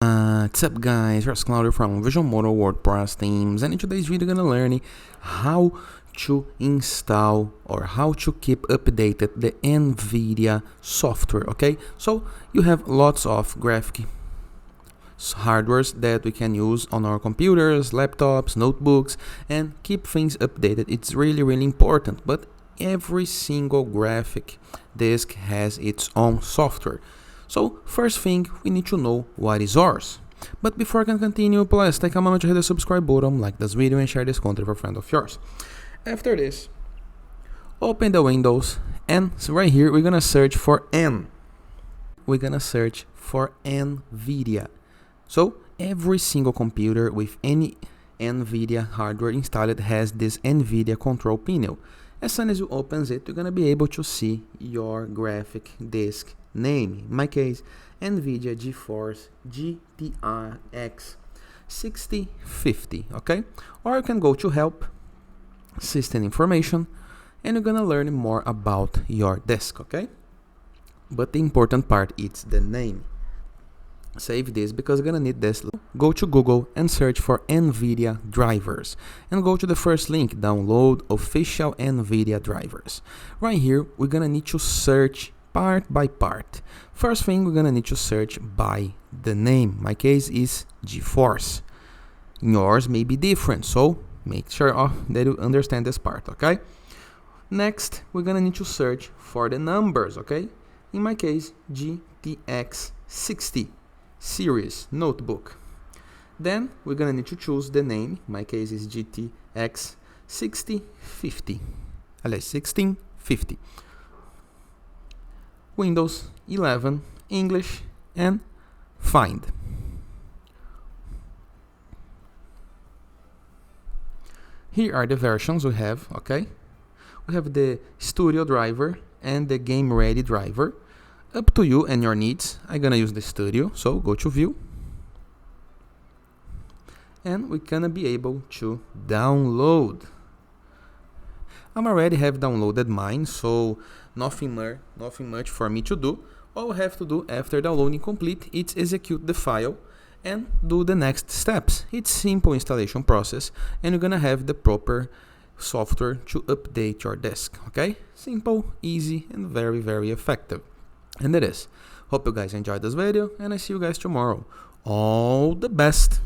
What's up guys, it's Claudio from Visual Motor WordPress themes, and in today's video we're gonna learn how to install or how to keep updated the NVIDIA software. Okay, so you have lots of graphic hardwares that we can use on our computers, laptops, notebooks, and keep things updated. It's really important, but every single graphic disk has its own software. So first thing, we need to know what is ours. But before I can continue, please take a moment to hit the subscribe button, like this video, and share this content with a friend of yours. After this, open the Windows, and right here we're gonna search for We're gonna search for NVIDIA. So every single computer with any NVIDIA hardware installed has this NVIDIA control panel. As soon as you open it, you're gonna be able to see your graphic disk name. In my case, NVIDIA GeForce GTX 6050, okay? Or you can go to Help, System Information, and you're gonna learn more about your disk, okay? But the important part is the name. Save this because you're gonna need this. Go to Google and search for NVIDIA drivers, and go to the first link, download official NVIDIA drivers. Right here, we're gonna need to search part by part. First thing, we're gonna need to search by the name. My case is GeForce. Yours may be different, so make sure that you understand this part, okay? Next, we're gonna need to search for the numbers, okay? In my case, GTX 60 series notebook. Then we're gonna need to choose the name. My case is GTX 6050. 1650. Windows 11, English, and find. Here are the versions we have, okay? We have the Studio driver and the Game Ready driver. Up to you and your needs. I'm gonna use the Studio, so go to View. And we're gonna be able to download. I already have downloaded mine, so nothing much for me to do. All I have to do after downloading complete is execute the file and do the next steps. It's simple installation process, and you're gonna have the proper software to update your disk, okay? Simple, easy, and very effective. And it is. Hope you guys enjoyed this video, and I see you guys tomorrow. All the best!